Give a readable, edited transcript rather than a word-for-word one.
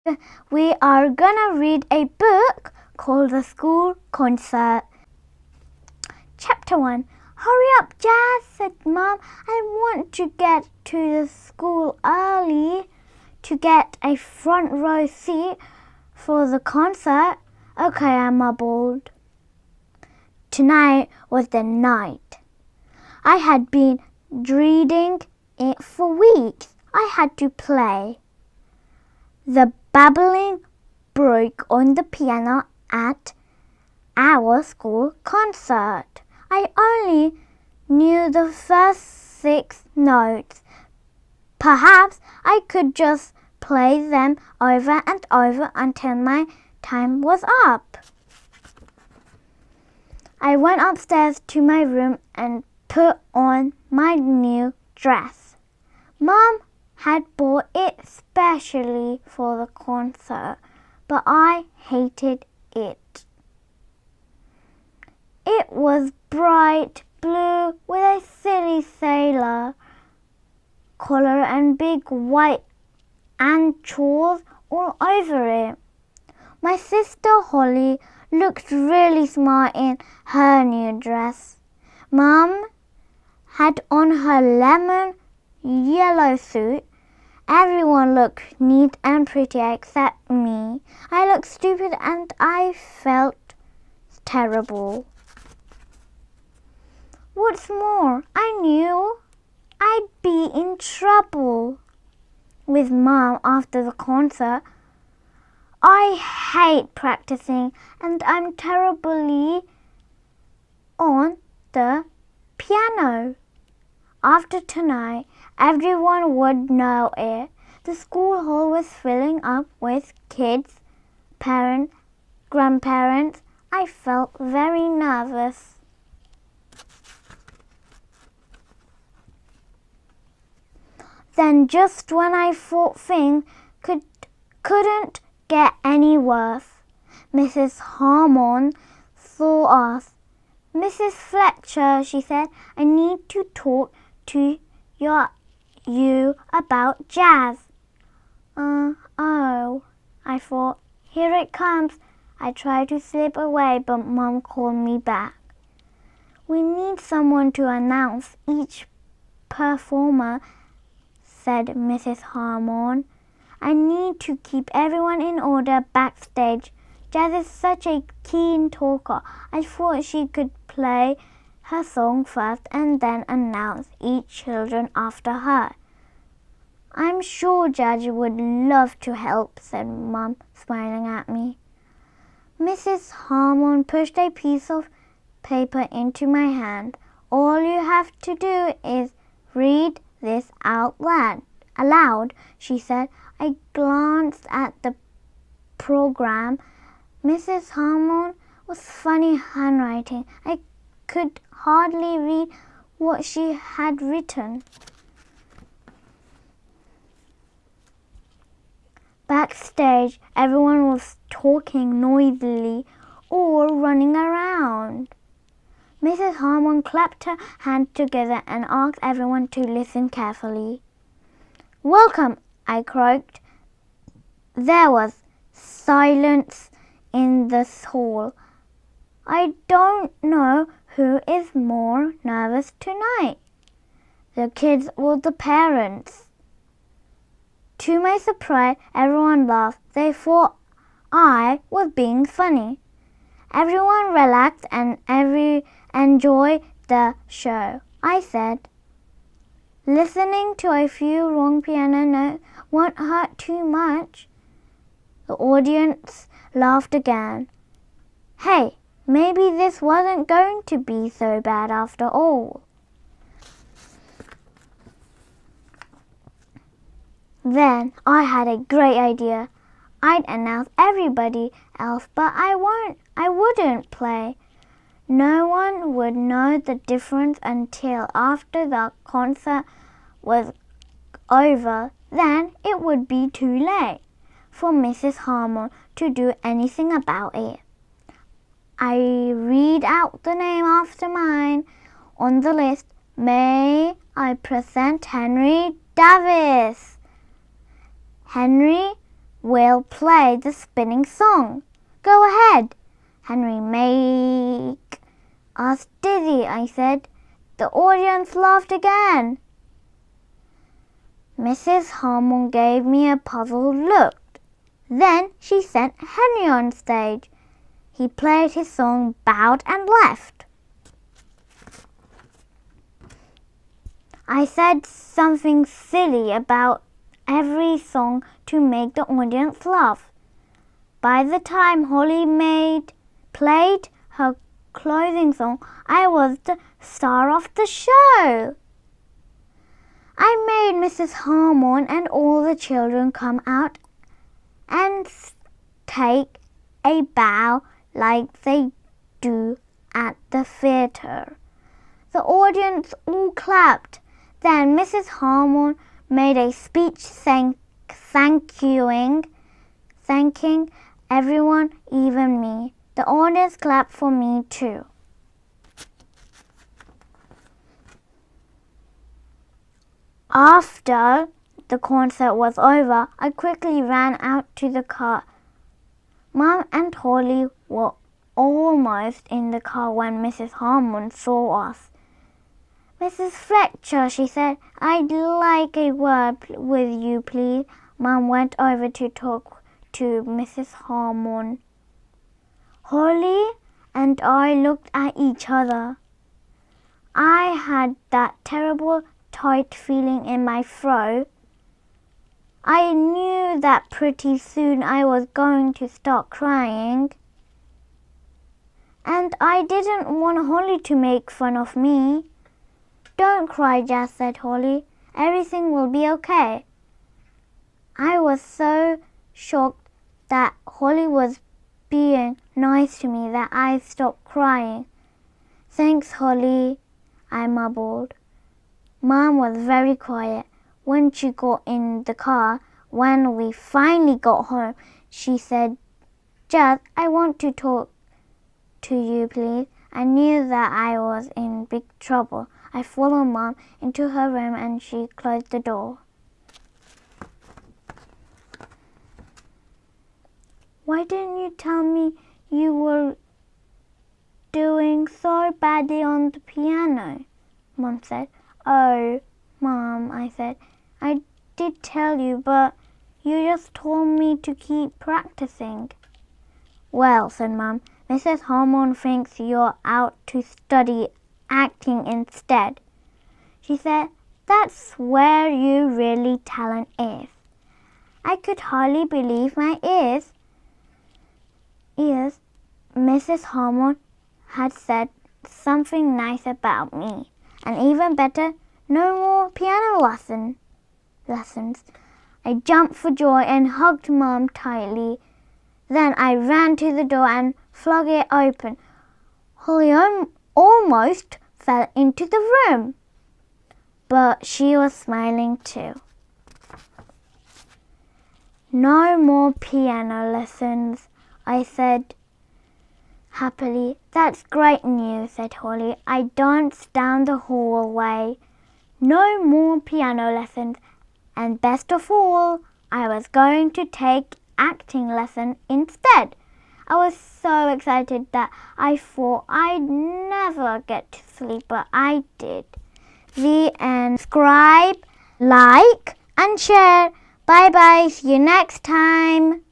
We are gonna read a book called The School Concert. Chapter 1. Hurry up, Jazz, said Mum. I want to get to the school early to get a front row seat for the concert. Okay, I mumbled. Tonight was the night. I had been dreading it for weeks. I had to play. The babbling broke on the piano at our school concert. I only knew the first 6 notes. Perhaps I could just play them over and over until my time was up. I went upstairs to my room and put on my new dress. Mum had bought it specially for the concert, but I hated it. It was bright blue with a silly sailor collar and big white anchovies all over it. My sister Holly looked really smart in her new dress. Mum had on her lemon yellow suit. Everyone looked neat and pretty except me. I looked stupid and I felt terrible. What's more, I knew I'd be in trouble with Mum after the concert. I hate practicing and I'm terribly on the piano. After tonight, everyone would know it. The school hall was filling up with kids, parents, grandparents. I felt very nervous. Then just when I thought things couldn't get any worse, Mrs. Harmon saw us. Mrs. Fletcher, she said, I need to talk to you about Jazz. Oh, I thought, here it comes. I tried to slip away, but Mum called me back. We need someone to announce each performer, said Mrs. Harmon. I need to keep everyone in order backstage. Jazz is such a keen talker. I thought she could play her song first and then announce each children after her. I'm sure Jazz would love to help, said Mum, smiling at me. Mrs. Harmon pushed a piece of paper into my hand. All you have to do is read this out aloud, she said. I glanced at the program. Mrs. Harmon was funny handwriting. I could hardly read what she had written. Backstage, everyone was talking noisily or running around. Mrs. Harmon clapped her hands together and asked everyone to listen carefully. Welcome, I croaked. There was silence in the hall. I don't know who is more nervous tonight, the kids or the parents. To my surprise, everyone laughed. They thought I was being funny. Everyone relaxed and enjoyed the show. I said, listening to a few wrong piano notes won't hurt too much. The audience laughed again. Hey, maybe this wasn't going to be so bad after all. Then I had a great idea. I'd announce everybody else, but I wouldn't play. No one would know the difference until after the concert was over. Then it would be too late for Mrs. Harmon to do anything about it. I read out the name after mine on the list. May I present Henry Davis? Henry will play the spinning song. Go ahead, Henry. Make us dizzy, I said. The audience laughed again. Mrs. Harmon gave me a puzzled look. Then she sent Henry on stage. He played his song, bowed and left. I said something silly about every song to make the audience laugh. By the time Holly played her closing song, I was the star of the show. I made Mrs. Harmon and all the children come out and take a bow like they do at the theatre. The audience all clapped. Then Mrs. Harmon made a speech thanking everyone, even me. The audience clapped for me too. After the concert was over, I quickly ran out to the car. Mum and Holly were almost in the car when Mrs. Harmon saw us. Mrs. Fletcher, she said, I'd like a word with you, please. Mum went over to talk to Mrs. Harmon. Holly and I looked at each other. I had that terrible tight feeling in my throat. I knew that pretty soon I was going to start crying. And I didn't want Holly to make fun of me. Don't cry, Jazz, said Holly. Everything will be okay. I was so shocked that Holly was being nice to me that I stopped crying. Thanks, Holly, I mumbled. Mom was very quiet. When she got in the car, when we finally got home, she said, Jazz, I want to talk to you, please. I knew that I was in big trouble. I followed Mom into her room and she closed the door. Why didn't you tell me you were doing so badly on the piano? Mom said. Oh, Mom, I said. I did tell you, but you just told me to keep practicing. Well, said Mom, Mrs. Harmon thinks you're out to study acting instead. She said, that's where your really talent is. I could hardly believe my ears. Mrs. Harmon had said something nice about me. And even better, no more piano lessons. I jumped for joy and hugged Mom tightly. Then I ran to the door and flung it open. Holly almost fell into the room, but she was smiling too. No more piano lessons, I said happily. That's great news, said Holly. I danced down the hallway. No more piano lessons, and best of all, I was going to take acting lesson instead. I was so excited that I thought I'd never get to sleep, but I did. The end. Subscribe, like, and share. Bye bye. See you next time.